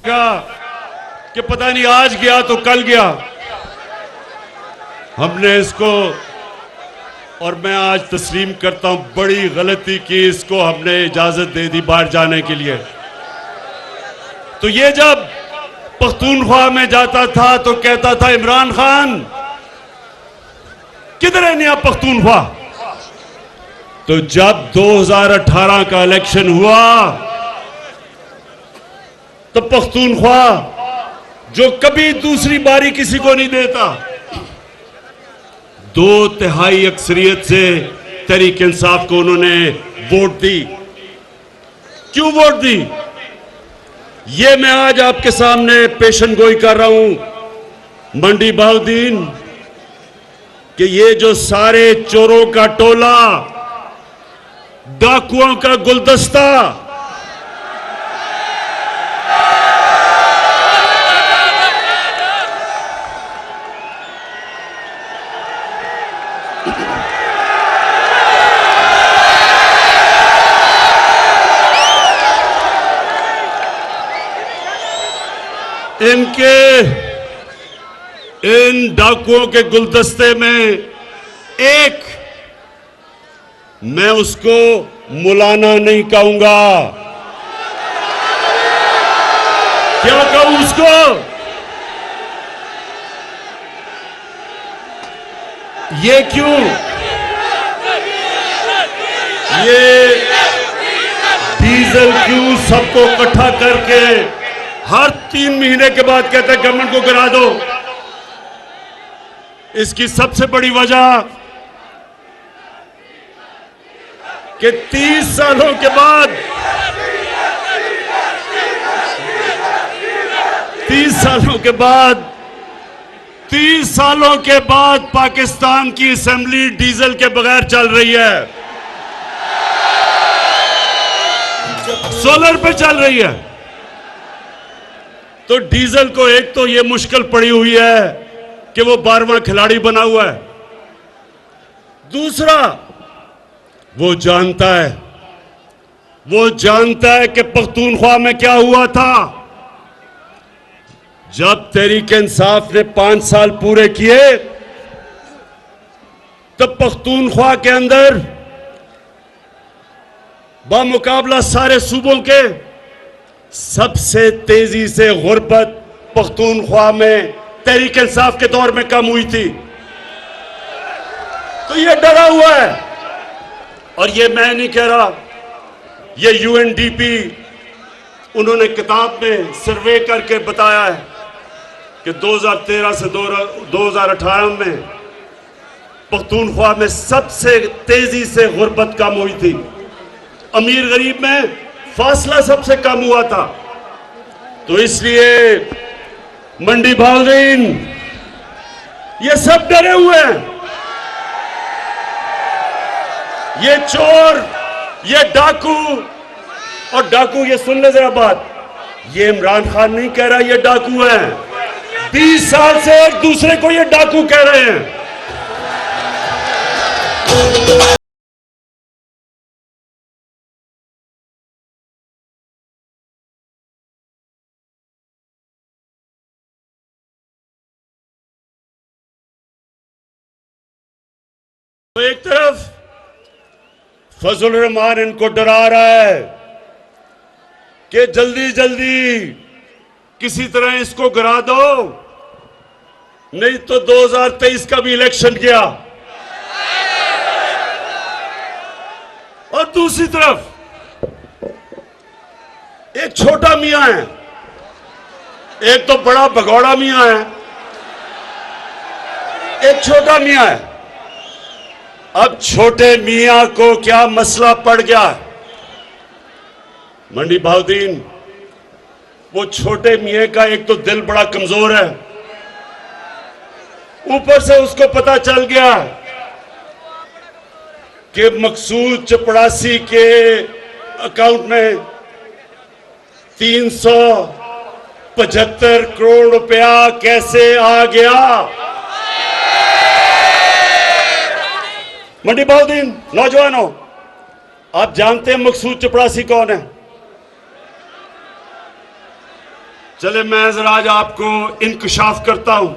कि पता नहीं आज गया तो कल गया। हमने इसको, और मैं आज तस्लीम करता हूं, बड़ी गलती की। इसको हमने इजाजत दे दी बाहर जाने के लिए। तो ये जब पख्तूनख्वा में जाता था तो कहता था इमरान खान किधर है नया पख्तूनख्वा। तो जब 2018 का इलेक्शन हुआ तो पख्तूनख्वा जो कभी दूसरी बारी किसी को नहीं देता, 2/3 अक्सरियत से तहरीक इंसाफ को उन्होंने वोट दी। क्यों वोट दी, ये मैं आज आपके सामने पेशन गोई कर रहा हूं मंडी बहाउद्दीन, कि ये जो सारे चोरों का टोला, डाकुओं का गुलदस्ता, इन डाकुओं के गुलदस्ते में एक, मैं उसको मुलाना नहीं कहूंगा। क्या कहूं उसको? ये क्यों? ये डीजल क्यों सबको इकट्ठा करके हर 3 महीने के बाद कहते हैं गवर्नमेंट को गिरा दो? इसकी सबसे बड़ी वजह कि 30 सालों के बाद 30 सालों के बाद पाकिस्तान की असेंबली डीजल के बगैर चल रही है, सोलर पे चल रही है। तो डीजल को एक तो ये मुश्किल पड़ी हुई है कि वो 12वां खिलाड़ी बना हुआ है। दूसरा, वो जानता है कि पख्तूनख्वा में क्या हुआ था। जब तहरीक इंसाफ ने 5 साल पूरे किए तब पख्तूनख्वा के अंदर बामुकाबला सारे सूबों के सबसे तेजी से गुर्बत पख्तूनख्वा में तहरीक इंसाफ के दौर में कम हुई थी। तो ये डरा हुआ है, और ये मैं नहीं कह रहा, ये यूएनडीपी उन्होंने किताब में सर्वे करके बताया है कि 2013 से 2018 में पख्तूनख्वा में सबसे तेजी से गुर्बत कम हुई थी। अमीर गरीब में फासला सबसे कम हुआ था। तो इसलिए मंडी बहाउद्दीन ये सब डरे हुए हैं। ये चोर, ये डाकू, और डाकू, ये सुन ले जरा बात, ये इमरान खान नहीं कह रहा ये डाकू हैं। 20 साल से एक दूसरे को ये डाकू कह रहे हैं। तो एक तरफ फजल रहमान इनको डरा रहा है कि जल्दी जल्दी किसी तरह इसको गिरा दो, नहीं तो 2023 का भी इलेक्शन गया। और दूसरी तरफ एक छोटा मियां है, एक तो बड़ा भगौड़ा मियां है, एक छोटा मियां है। अब छोटे मियां को क्या मसला पड़ गया? मंडी बहाउद्दीन, वो छोटे मियां का एक तो दिल बड़ा कमजोर है, ऊपर से उसको पता चल गया कि मकसूद चपड़ासी के अकाउंट में 375 करोड़ रुपया कैसे आ गया। मंडी बहाउद्दीन, नौजवानों, आप जानते हैं मकसूद चपड़ासी कौन है? चले मैं जरा आज आपको इंकशाफ करता हूं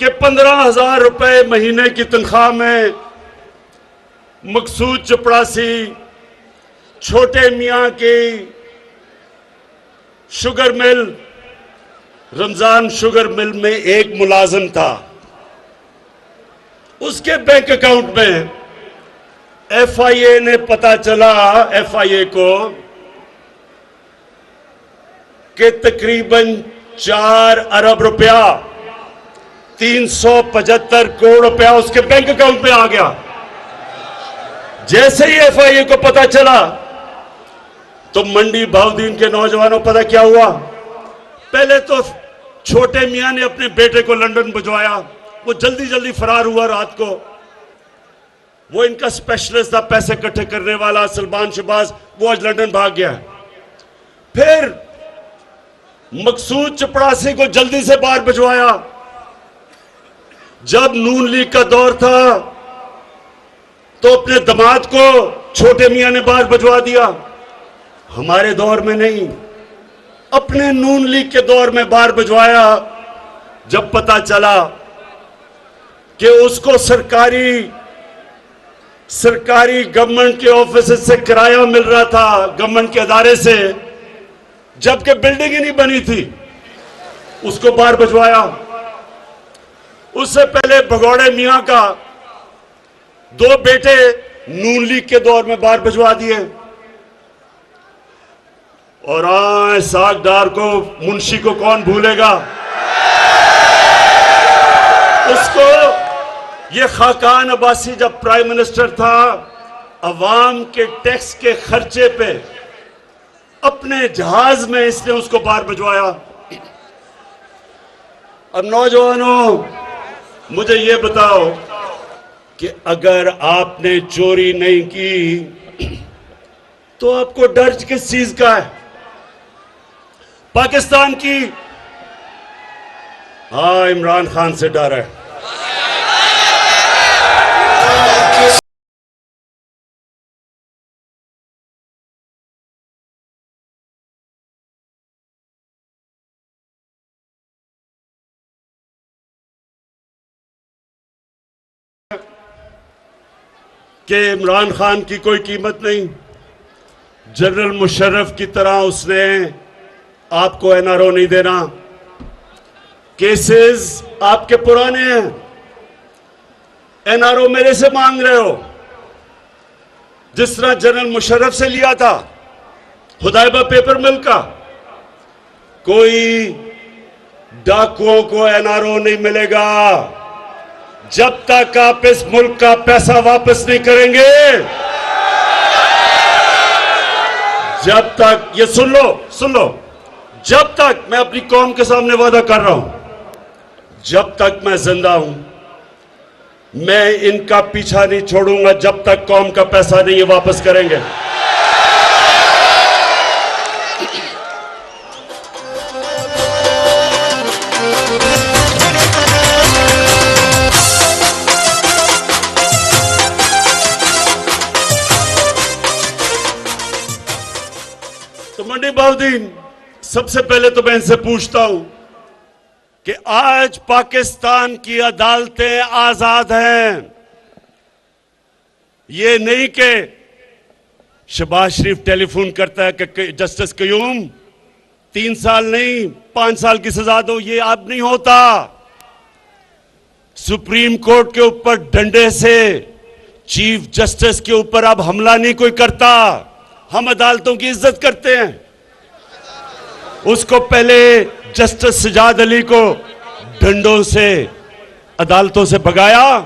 कि 15,000 रुपए महीने की तनख्वाह में मकसूद चपड़ासी छोटे मियां की sugar mill Ramzan sugar mill में एक मुलाजिम था। उसके बैंक अकाउंट में एफआईए ने पता चला एफआईए को कि तकरीबन 4 अरब रुपया 375 करोड़ रुपया उसके बैंक अकाउंट में आ गया। जैसे ही एफआईए को पता चला तो मंडी बहाउद्दीन के नौजवानों पता क्या हुआ, पहले तो छोटे मियां ने अपने बेटे को लंदन भिजवाया। वो जल्दी जल्दी फरार हुआ रात को। वो इनका स्पेशलिस्ट था पैसे इकट्ठे करने वाला सलमान शहबाज, वो आज लंदन भाग गया। फिर मकसूद चपड़ासी को जल्दी से बाहर भिजवाया। जब नून लीग का दौर था तो अपने दामाद को छोटे मियां ने बाहर भिजवा दिया। हमारे दौर में नहीं, अपने नून लीग के दौर में बाहर भिजवाया। जब पता चला कि उसको सरकारी गवर्नमेंट के ऑफिस से किराया मिल रहा था, गवर्नमेंट के अदारे से, जबकि बिल्डिंग ही नहीं बनी थी, उसको बाहर भिजवाया। उससे पहले भगौड़े मियां का 2 बेटे नून लीग के दौर में बाहर भिजवा दिए। और सागदार को, मुंशी को कौन भूलेगा। उसको ये खाकान अब्बासी जब प्राइम मिनिस्टर था, अवाम के टैक्स के खर्चे पे अपने जहाज में इसने उसको बाहर भिजवाया। अब नौजवानों, मुझे ये बताओ कि अगर आपने चोरी नहीं की तो आपको डर किस चीज का है? पाकिस्तान की, हाँ, इमरान खान से डर है। कि इमरान खान की कोई कीमत नहीं। जनरल मुशर्रफ की तरह उसने आपको एनआरओ नहीं देना। केसेस आपके पुराने हैं, एनआरओ मेरे से मांग रहे हो, जिस तरह जनरल मुशर्रफ से लिया था हुदैबा पेपर मिल का। कोई डाकुओं को एनआरओ नहीं मिलेगा जब तक आप इस मुल्क का पैसा वापस नहीं करेंगे। जब तक, ये सुन लो, जब तक, मैं अपनी कौम के सामने वादा कर रहा हूं, जब तक मैं जिंदा हूं मैं इनका पीछा नहीं छोड़ूंगा जब तक कौम का पैसा नहीं वापस करेंगे। तो मंडी बहाउद्दीन, सबसे पहले तो मैं इनसे पूछता हूं कि आज पाकिस्तान की अदालतें आजाद हैं। ये नहीं कि शहबाज शरीफ टेलीफोन करता है कि जस्टिस कयूम 3 साल नहीं 5 साल की सजा दो, ये अब नहीं होता। सुप्रीम कोर्ट के ऊपर डंडे से चीफ जस्टिस के ऊपर अब हमला नहीं कोई करता। हम अदालतों की इज्जत करते हैं। उसको पहले जस्टिस सजाद अली को डंडों से अदालतों से भगाया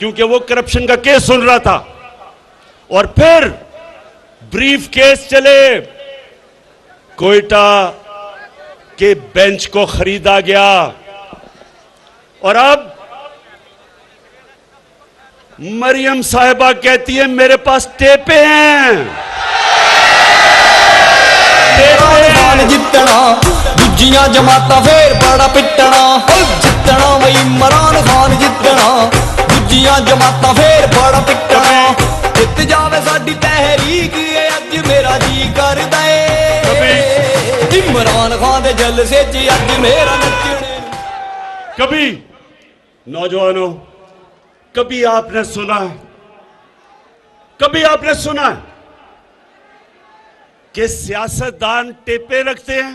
क्योंकि वो करप्शन का केस सुन रहा था, और फिर ब्रीफ केस चले, कोयटा के बेंच को खरीदा गया, और अब मरियम साहिबा कहती है मेरे पास टेपे हैं। जितना दूजियां जमाता फिर बड़ा पिटना, जितना वही इमरान खान जितना दूजियां जमाता फिर बड़ा पिटना। जित जावे साडी तहरीक अज मेरा जी करदा है। इमरान खान दे जलसे च अज मेरा नचने कभी नौजवानों, कभी आपने सुना है, कभी आपने सुना है कि सियासतदान टेपे रखते हैं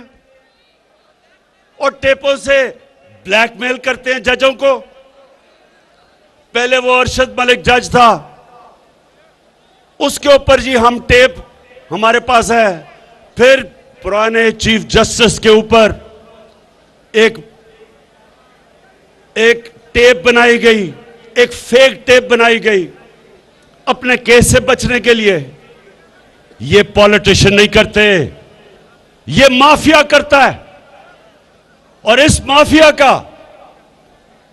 और टेपों से ब्लैकमेल करते हैं जजों को? पहले वो अरशद मलिक जज था, उसके ऊपर जी हम टेप हमारे पास है। फिर पुराने चीफ जस्टिस के ऊपर एक टेप बनाई गई, एक फेक टेप बनाई गई अपने केस से बचने के लिए। ये पॉलिटिशियन नहीं करते, ये माफिया करता है। और इस माफिया का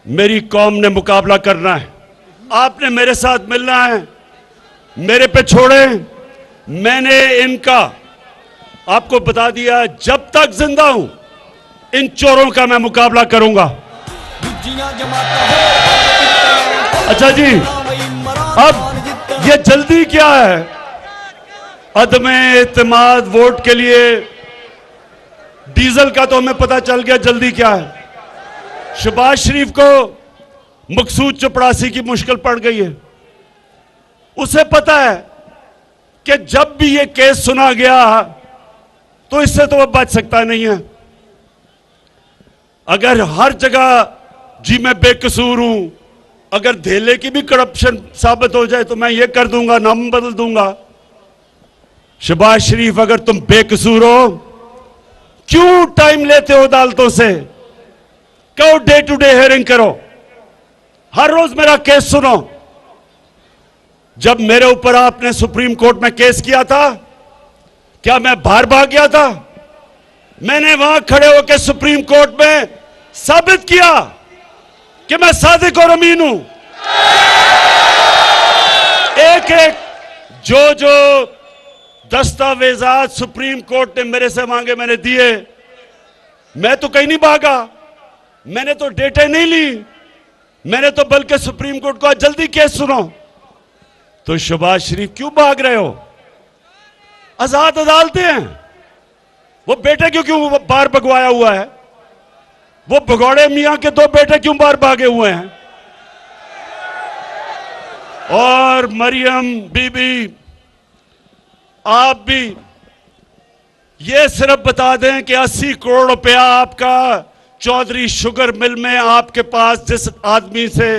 मेरी कौम ने मुकाबला करना है। आपने मेरे साथ मिलना है, मेरे पे छोड़े। मैंने इनका आपको बता दिया, जब तक जिंदा हूं इन चोरों का मैं मुकाबला करूंगा। अच्छा जी, अब ये जल्दी क्या है? अदमे इत्तेमाद वोट के लिए डीजल का तो हमें पता चल गया, जल्दी क्या है? शहबाज शरीफ को मकसूद चपड़ासी की मुश्किल पड़ गई है। उसे पता है कि जब भी ये केस सुना गया तो इससे तो वह बच सकता नहीं है। अगर हर जगह जी मैं बेकसूर हूं, अगर धेले की भी करप्शन साबित हो जाए तो मैं ये कर दूंगा, नाम बदल दूंगा। शहबाज शरीफ, अगर तुम बेकसूर हो, क्यों टाइम लेते हो अदालतों से? कहो डे टू डे हियरिंग करो, हर रोज मेरा केस सुनो। जब मेरे ऊपर आपने सुप्रीम कोर्ट में केस किया था, क्या मैं बाहर भाग गया था? मैंने वहां खड़े होकर सुप्रीम कोर्ट में साबित किया कि मैं सादिक और अमीन हूं। एक एक जो दस्तावेजात सुप्रीम कोर्ट ने मेरे से मांगे मैंने दिए। मैं तो कहीं नहीं भागा, मैंने तो डेटे नहीं ली, मैंने तो बल्कि सुप्रीम कोर्ट को जल्दी केस सुनो। तो शहबाज शरीफ क्यों भाग रहे हो? आजाद अदालतें हैं, वो बेटे क्यों बाहर भगवाया हुआ है? वो भगौड़े मियां के दो बेटे क्यों बाहर भागे हुए हैं? और मरियम बीबी, आप भी ये सिर्फ बता दें कि 80 करोड़ रुपया आपका चौधरी शुगर मिल में आपके पास जिस आदमी से,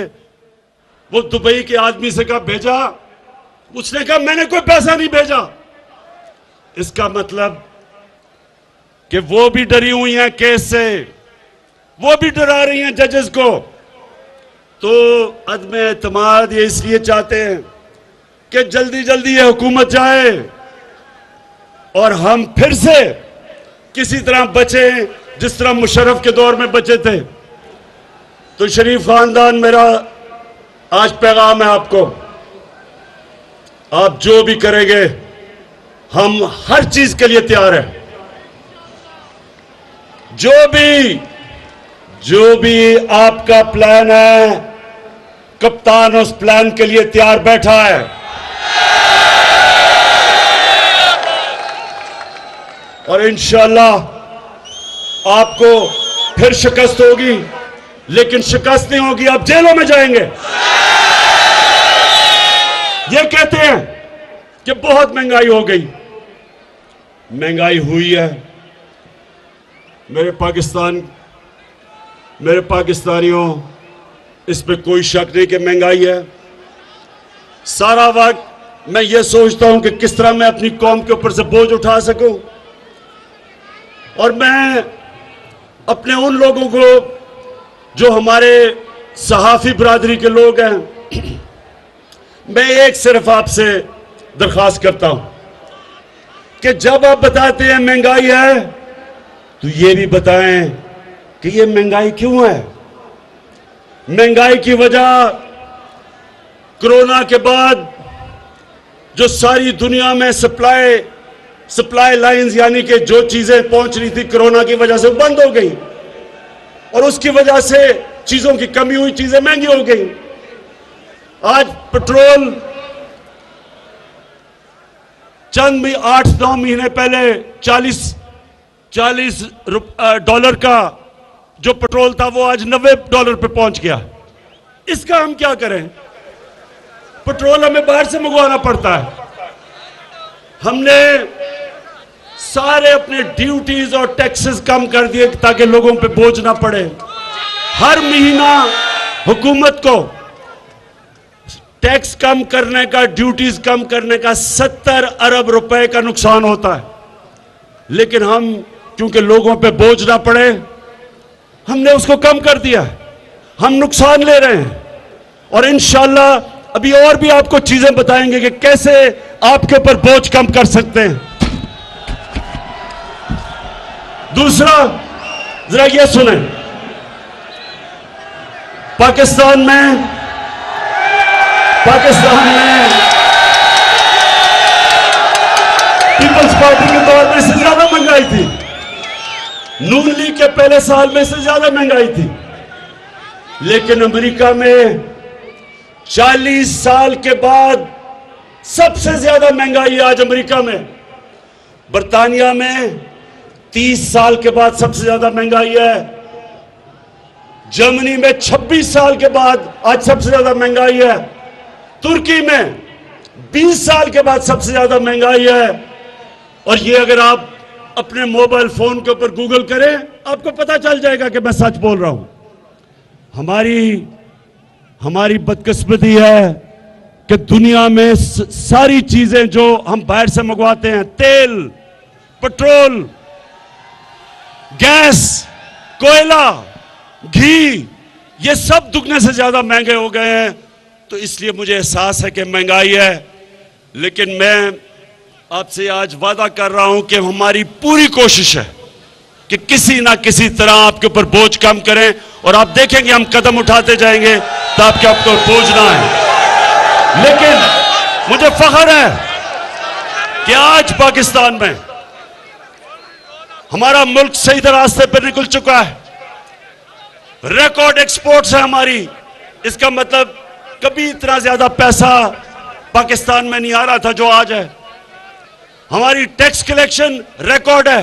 वो दुबई के आदमी से कहा भेजा, उसने कहा मैंने कोई पैसा नहीं भेजा। इसका मतलब कि वो भी डरी हुई हैं केस से, वो भी डरा रही हैं जजेस को। तो अदमे एतमाद ये इसलिए चाहते हैं कि जल्दी जल्दी ये हुकूमत जाए और हम फिर से किसी तरह बचे जिस तरह मुशर्रफ के दौर में बचे थे। तो शरीफ खानदान, मेरा आज पैगाम है आपको, आप जो भी करेंगे हम हर चीज के लिए तैयार हैं। जो भी आपका प्लान है, कप्तान उस प्लान के लिए तैयार बैठा है। और इंशाल्लाह आपको फिर शिकस्त होगी, लेकिन शिकस्त नहीं होगी, आप जेलों में जाएंगे। ये कहते हैं कि बहुत महंगाई हो गई, महंगाई हुई है। मेरे पाकिस्तानियों, इस पे कोई शक नहीं कि महंगाई है। सारा वक्त मैं ये सोचता हूं कि किस तरह मैं अपनी कौम के ऊपर से बोझ उठा सकूं, और मैं अपने उन लोगों को जो हमारे सहाफी बरादरी के लोग हैं, मैं एक सिर्फ आपसे दरख्वास्त करता हूं कि जब आप बताते हैं महंगाई है, तो ये भी बताएं कि ये महंगाई क्यों है। महंगाई की वजह कोरोना के बाद जो सारी दुनिया में सप्लाई लाइंस, यानी कि जो चीजें पहुंच रही थी कोरोना की वजह से बंद हो गई, और उसकी वजह से चीजों की कमी हुई, चीजें महंगी हो गई। आज पेट्रोल चंद 8-9 महीने पहले $40 का जो पेट्रोल था वो आज $90 पे पहुंच गया। इसका हम क्या करें? पेट्रोल हमें बाहर से मंगवाना पड़ता है। हमने सारे अपने ड्यूटीज और टैक्सेस कम कर दिए ताकि लोगों पे बोझ ना पड़े। हर महीना हुकूमत को टैक्स कम करने का, ड्यूटीज कम करने का 70 अरब रुपए का नुकसान होता है, लेकिन हम क्योंकि लोगों पे बोझ ना पड़े हमने उसको कम कर दिया है। हम नुकसान ले रहे हैं और इंशाल्लाह अभी और भी आपको चीजें बताएंगे कि कैसे आपके ऊपर बोझ कम कर सकते हैं। दूसरा, जरा ये सुने, पाकिस्तान में पीपल्स पार्टी के दौर में इससे ज्यादा महंगाई थी। नून लीग के पहले साल में इससे ज्यादा महंगाई थी, लेकिन अमेरिका में 40 साल के बाद सबसे ज्यादा महंगाई आज अमेरिका में। बर्तानिया में 30 साल के बाद सबसे ज्यादा महंगाई है। जर्मनी में 26 साल के बाद आज सबसे ज्यादा महंगाई है। तुर्की में 20 साल के बाद सबसे ज्यादा महंगाई है। और ये अगर आप अपने मोबाइल फोन के ऊपर गूगल करें आपको पता चल जाएगा कि मैं सच बोल रहा हूं। हमारी बदकिस्मती है कि दुनिया में सारी चीजें जो हम बाहर से मंगवाते हैं, तेल, पेट्रोल, गैस, कोयला, घी, ये सब दुगने से ज्यादा महंगे हो गए हैं। तो इसलिए मुझे एहसास है कि महंगाई है, लेकिन मैं आपसे आज वादा कर रहा हूं कि हमारी पूरी कोशिश है कि किसी ना किसी तरह आपके ऊपर बोझ कम करें, और आप देखेंगे हम कदम उठाते जाएंगे तो आपके ऊपर बोझ ना आए। लेकिन मुझे फख्र है कि आज पाकिस्तान में हमारा मुल्क सही रास्ते पर निकल चुका है। रिकॉर्ड एक्सपोर्ट्स है हमारी। इसका मतलब कभी इतना ज्यादा पैसा पाकिस्तान में नहीं आ रहा था जो आज है। हमारी टैक्स कलेक्शन रिकॉर्ड है,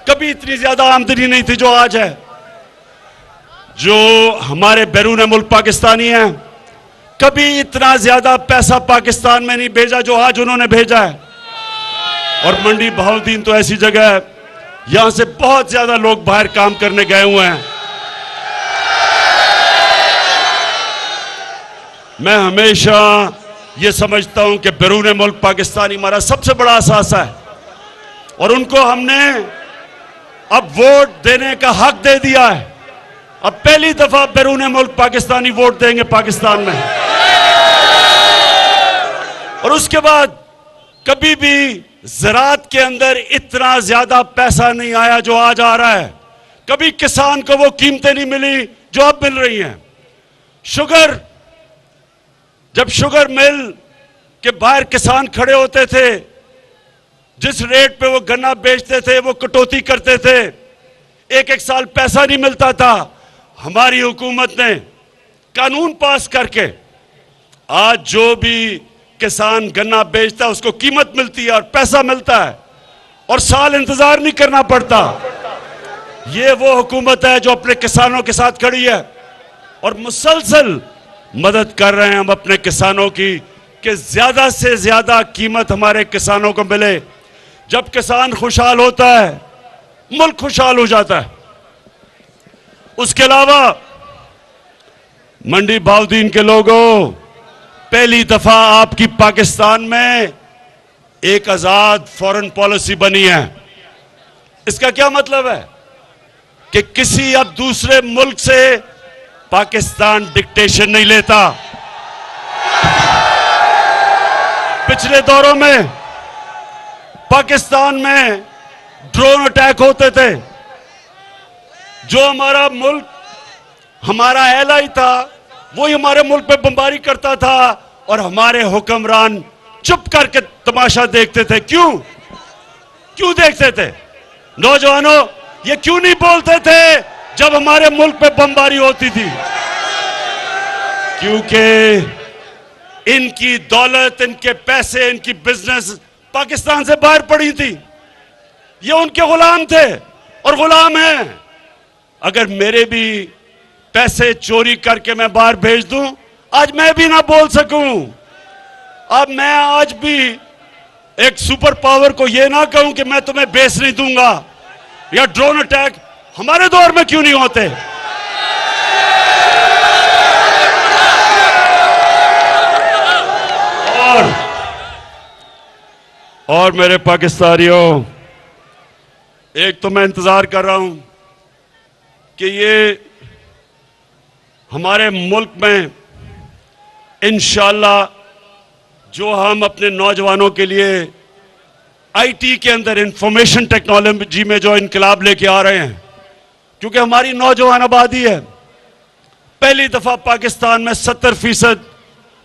कभी इतनी ज्यादा आमदनी नहीं थी जो आज है। जो हमारे बैरून मुल्क पाकिस्तानी हैं, कभी इतना ज्यादा पैसा पाकिस्तान में नहीं भेजा जो आज उन्होंने भेजा है। और मंडी बहाउद्दीन तो ऐसी जगह है, यहां से बहुत ज्यादा लोग बाहर काम करने गए हुए हैं। मैं हमेशा ये समझता हूं कि बैरून मुल्क पाकिस्तानी हमारा सबसे बड़ा असासा है, और उनको हमने अब वोट देने का हक दे दिया है। अब पहली दफा बैरून मुल्क पाकिस्तानी वोट देंगे पाकिस्तान में। और उसके बाद कभी भी ज़राअत के अंदर इतना ज्यादा पैसा नहीं आया जो आज आ रहा है। कभी किसान को वो कीमतें नहीं मिली जो अब मिल रही हैं। शुगर, जब शुगर मिल के बाहर किसान खड़े होते थे, जिस रेट पे वो गन्ना बेचते थे वो कटौती करते थे, एक साल पैसा नहीं मिलता था। हमारी हुकूमत ने कानून पास करके आज जो भी किसान गन्ना बेचता है उसको कीमत मिलती है और पैसा मिलता है, और साल इंतजार नहीं करना पड़ता। ये वो हुकूमत है जो अपने किसानों के साथ खड़ी है, और मुसलसल मदद कर रहे हैं हम अपने किसानों की कि ज्यादा से ज्यादा कीमत हमारे किसानों को मिले। जब किसान खुशहाल होता है मुल्क खुशहाल हो जाता है। उसके अलावा मंडी बहाउद्दीन के लोगों, पहली दफा आपकी पाकिस्तान में एक आजाद फॉरेन पॉलिसी बनी है। इसका क्या मतलब है कि किसी अब दूसरे मुल्क से पाकिस्तान डिक्टेशन नहीं लेता। पिछले दौरों में पाकिस्तान में ड्रोन अटैक होते थे, जो हमारा मुल्क, हमारा एलाई था, वही हमारे मुल्क पे बमबारी करता था, और हमारे हुक्मरान चुप करके तमाशा देखते थे। क्यों देखते थे? नौजवानों, ये क्यों नहीं बोलते थे जब हमारे मुल्क पे बमबारी होती थी? क्योंकि इनकी दौलत, इनके पैसे, इनकी बिजनेस पाकिस्तान से बाहर पड़ी थी। ये उनके गुलाम थे। और गुलाम हैं। अगर मेरे भी पैसे चोरी करके मैं बाहर भेज दूं, आज मैं भी ना बोल सकूं। अब मैं आज भी एक सुपर पावर को यह ना कहूं कि मैं तुम्हें बेच नहीं दूंगा, या ड्रोन अटैक हमारे दौर में क्यों नहीं होते। और मेरे पाकिस्तानियों, एक तो मैं इंतजार कर रहा हूं कि ये हमारे मुल्क में इंशाअल्लाह जो हम अपने नौजवानों के लिए आईटी के अंदर इंफॉर्मेशन टेक्नोलॉजी में जो इनकलाब लेके आ रहे हैं, क्योंकि हमारी नौजवान आबादी है। पहली दफा पाकिस्तान में 70%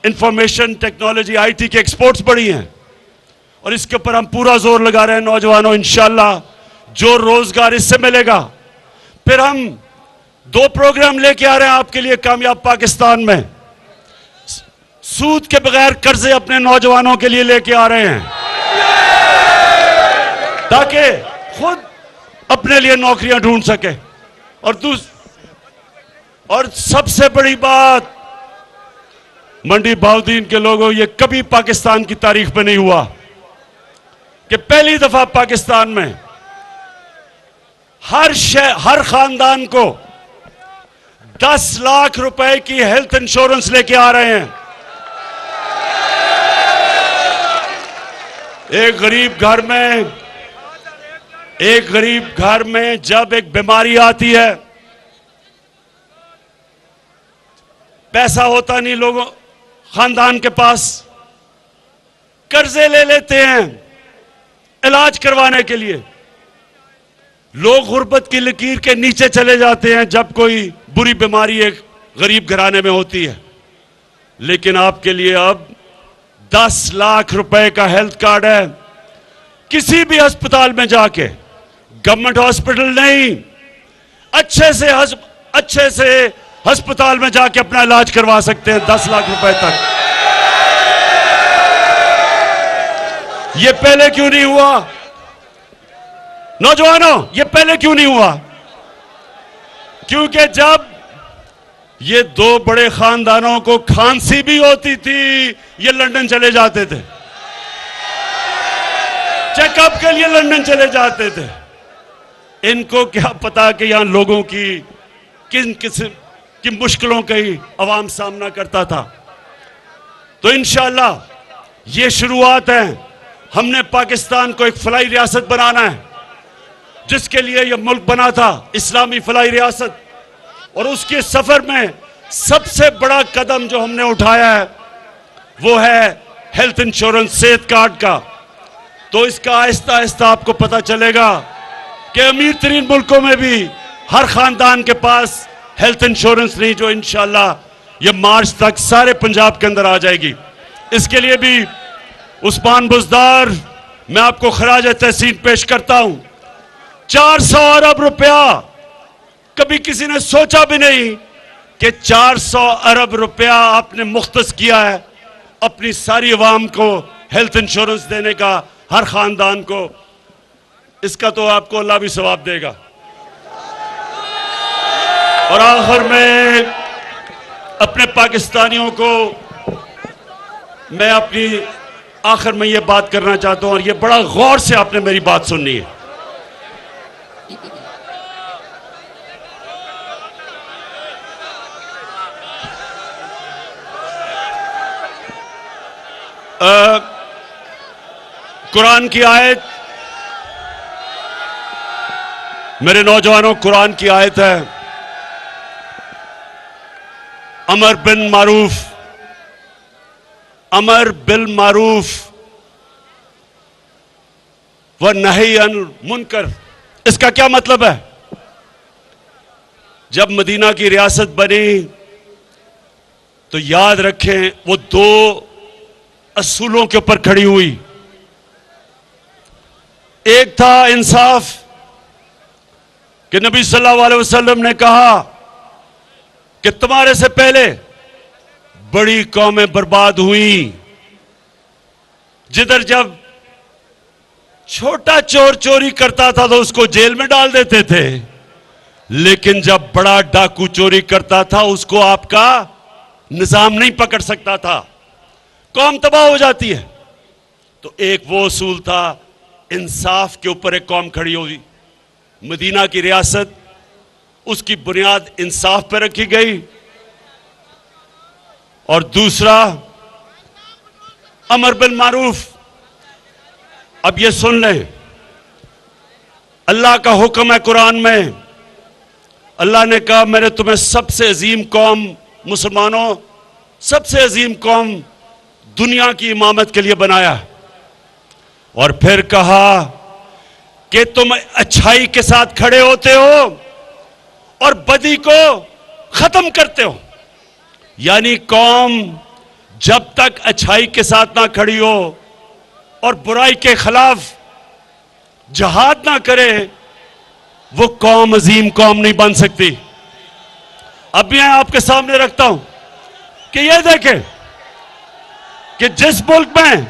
इंफॉर्मेशन टेक्नोलॉजी आईटी के एक्सपोर्ट्स बढ़ी हैं, और इसके ऊपर हम पूरा जोर लगा रहे हैं। नौजवानों, इंशाअल्लाह जो रोजगार इससे मिलेगा। फिर हम 2 प्रोग्राम लेके आ रहे हैं आपके लिए कामयाब पाकिस्तान में। सूद के बगैर कर्जे अपने नौजवानों के लिए लेके आ रहे हैं, ताकि खुद अपने लिए नौकरियां ढूंढ सके। और सबसे बड़ी बात, मंडी बहाउद्दीन के लोगों, ये कभी पाकिस्तान की तारीख में नहीं हुआ कि पहली दफा पाकिस्तान में हर खानदान को 10 लाख रुपए की हेल्थ इंश्योरेंस लेके आ रहे हैं। एक गरीब घर में जब एक बीमारी आती है, पैसा होता नहीं लोगों खानदान के पास, कर्जे ले लेते हैं इलाज करवाने के लिए। लोग गुर्बत की लकीर के नीचे चले जाते हैं जब कोई बुरी बीमारी एक गरीब घराने में होती है। लेकिन आपके लिए अब 10 लाख रुपए का हेल्थ कार्ड है। किसी भी अस्पताल में जाके, गवर्नमेंट हॉस्पिटल नहीं, अच्छे से अस्पताल में जाके अपना इलाज करवा सकते हैं 10 लाख रुपए तक। ये पहले क्यों नहीं हुआ? नौजवानों, ये पहले क्यों नहीं हुआ? क्योंकि जब ये 2 बड़े खानदानों को खांसी भी होती थी, ये लंदन चले जाते थे, चेकअप के लिए लंदन चले जाते थे। इनको क्या पता कि यहां लोगों की किन किस्म की मुश्किलों का ही अवाम सामना करता था। तो इंशाअल्लाह ये शुरुआत है। हमने पाकिस्तान को एक फलाई रियासत बनाना है, जिसके लिए यह मुल्क बना था, इस्लामी फलाई रियासत। और उसके सफर में सबसे बड़ा कदम जो हमने उठाया है वो है हेल्थ इंश्योरेंस, सेहत कार्ड का। तो इसका आहिस्ता आहिस्ता आपको पता चलेगा कि अमीर तरीन मुल्कों में भी हर खानदान के पास हेल्थ इंश्योरेंस नहीं, जो इंशाअल्लाह ये मार्च तक सारे पंजाब के अंदर आ जाएगी। इसके लिए भी उस्मान बुज़दार, मैं आपको खराज तहसीन पेश करता हूं। 400 अरब रुपया, कभी किसी ने सोचा भी नहीं कि 400 अरब रुपया आपने मुख्तस किया है अपनी सारी अवाम को हेल्थ इंश्योरेंस देने का, हर खानदान को। इसका तो आपको अल्लाह भी सवाब देगा। और आखिर में अपने पाकिस्तानियों को मैं अपनी आखिर में ये बात करना चाहता हूं, और ये बड़ा गौर से आपने मेरी बात सुननी है। कुरान की आयत, मेरे नौजवानों, कुरान की आयत है, अमर बिल मारूफ व नही अनिल मुनकर। इसका क्या मतलब है? जब मदीना की रियासत बनी तो याद रखें वो 2 असूलों के ऊपर खड़ी हुई। एक था इंसाफ, कि नबी सल्लल्लाहु अलैहि वसल्लम ने कहा कि तुम्हारे से पहले बड़ी कौमें बर्बाद हुई, जिधर जब छोटा चोर चोरी करता था तो उसको जेल में डाल देते थे, लेकिन जब बड़ा डाकू चोरी करता था उसको आपका निजाम नहीं पकड़ सकता था, कौम तबाह हो जाती है। तो एक वो उसूल था, इंसाफ के ऊपर एक कौम खड़ी होगी। मदीना की रियासत, उसकी बुनियाद इंसाफ पर रखी गई। और दूसरा, अमर बिल मारूफ। अब ये सुन लें, अल्लाह का हुक्म है कुरान में, अल्लाह ने कहा मैंने तुम्हें सबसे अजीम कौम, मुसलमानों सबसे अजीम कौम दुनिया की इमामत के लिए बनाया। और फिर कहा कि तुम अच्छाई के साथ खड़े होते हो और बदी को खत्म करते हो। यानी कौम जब तक अच्छाई के साथ ना खड़ी हो और बुराई के खिलाफ जहाद ना करे, वो कौम अजीम कौम नहीं बन सकती। अब मैं आपके सामने रखता हूं कि ये देखें कि जिस मुल्क में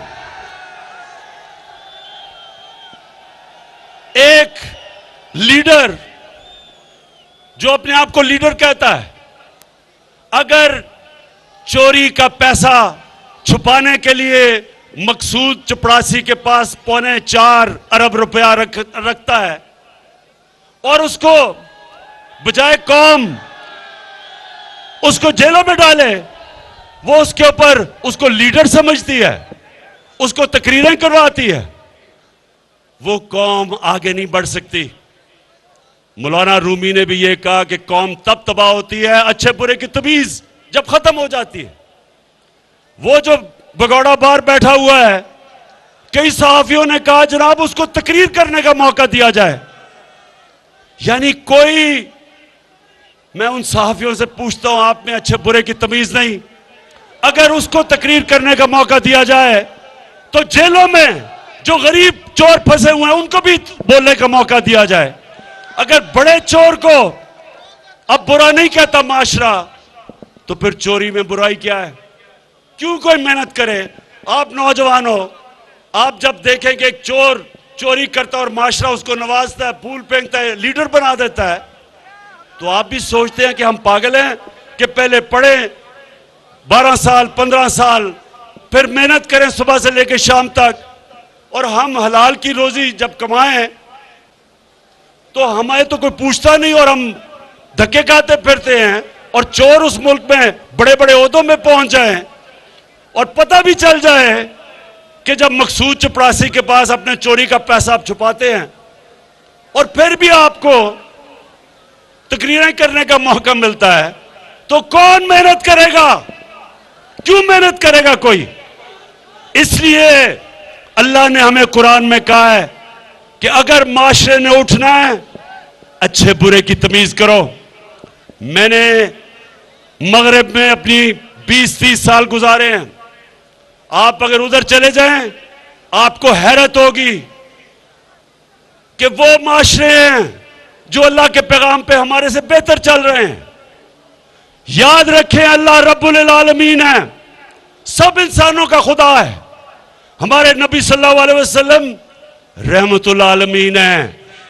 एक लीडर जो अपने आप को लीडर कहता है, अगर चोरी का पैसा छुपाने के लिए मकसूद चपरासी के पास 4.25 अरब रुपया रखता है और उसको बजाय कौम उसको जेलों में डाले, वो उसके ऊपर उसको लीडर समझती है, उसको तकरीरें करवाती है, वो कौम आगे नहीं बढ़ सकती। मौलाना रूमी ने भी ये कहा कि कौम तब तबाह होती है अच्छे बुरे की तमीज जब खत्म हो जाती है। वो जो भगौड़ा बाहर बैठा हुआ है, कई सहाफियों ने कहा जनाब उसको तकरीर करने का मौका दिया जाए। यानी कोई, मैं उन सहाफियों से पूछता हूं, आप में अच्छे बुरे की तमीज नहीं, अगर उसको तकरीर करने का मौका दिया जाए तो जेलों में जो गरीब चोर फंसे हुए हैं उनको भी बोलने का मौका दिया जाए। अगर बड़े चोर को अब बुरा नहीं कहता माशरा, तो फिर चोरी में बुराई क्या है? क्यों कोई मेहनत करे? आप नौजवान हो, आप जब देखें कि एक चोर चोरी करता है और माशरा उसको नवाजता है, फूल फेंकता है, लीडर बना देता है, तो आप भी सोचते हैं कि हम पागल हैं कि पहले पढ़े 12 साल 15 साल, फिर मेहनत करें सुबह से लेकर शाम तक, और हम हलाल की रोजी जब कमाएं तो हमें तो कोई पूछता नहीं और हम धक्के खाते फिरते हैं। और चोर उस मुल्क में बड़े बड़े ओहदों में पहुंच जाएं और पता भी चल जाए कि जब मकसूद चपरासी के पास अपने चोरी का पैसा आप छुपाते हैं और फिर भी आपको तकरीरें करने का मौका मिलता है, तो कौन मेहनत करेगा? क्यों मेहनत करेगा कोई? इसलिए अल्लाह ने हमें कुरान में कहा है कि अगर माशरे ने उठना है, अच्छे बुरे की तमीज करो। मैंने मगरिब में अपनी 20-30 साल गुजारे हैं। आप अगर उधर चले जाएं, आपको हैरत होगी कि वो माशरे हैं जो अल्लाह के पैगाम पे हमारे से बेहतर चल रहे हैं। याद रखें, अल्लाह रब्बुल आलमीन है, सब इंसानों का खुदा है। हमारे नबी सल्लल्लाहु अलैहि वसल्लम रहमतुल आलमीन है,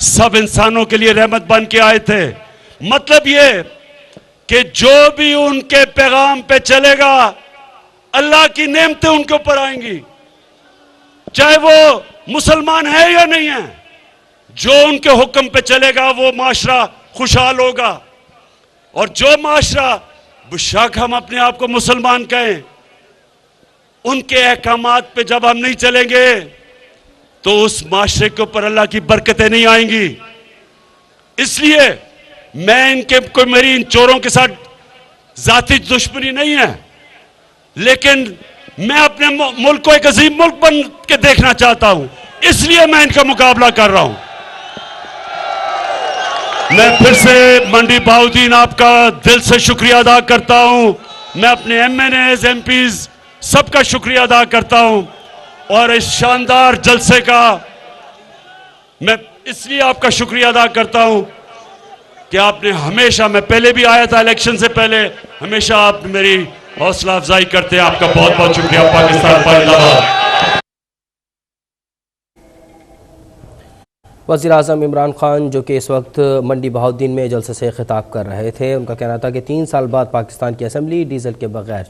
सब इंसानों के लिए रहमत बन के आए थे। मतलब ये कि जो भी उनके पैगाम पे चलेगा, अल्लाह की नेमतें उनके ऊपर आएंगी, चाहे वो मुसलमान है या नहीं है। जो उनके हुक्म पे चलेगा वो माशरा खुशहाल होगा। और जो माशरा, बेशक हम अपने आप को मुसलमान कहें, उनके अहकामात पे जब हम नहीं चलेंगे तो उस माशरे के ऊपर अल्लाह की बरकतें नहीं आएंगी। इसलिए मेरी इन चोरों के साथ जाती दुश्मनी नहीं है, लेकिन मैं अपने मुल्क को एक अजीम मुल्क बन के देखना चाहता हूं, इसलिए मैं इनका मुकाबला कर रहा हूं। मैं फिर से मंडी बहाउद्दीन आपका दिल से शुक्रिया अदा करता हूं। मैं अपने MNAs, MPs सबका शुक्रिया अदा करता हूं, और इस शानदार जलसे का मैं इसलिए आपका शुक्रिया अदा करता हूं कि आपने हमेशा, मैं पहले भी आया था इलेक्शन से पहले, हमेशा आप मेरी हौसला अफजाई करते हैं। आपका बहुत बहुत शुक्रिया। पाकिस्तान जिंदाबाद। वज़ीर-ए-आज़म इमरान खान जो कि इस वक्त मंडी बहाउद्दीन में जलसे से खिताब कर रहे थे, उनका कहना था कि 3 साल बाद पाकिस्तान की असम्बली डीजल के बगैर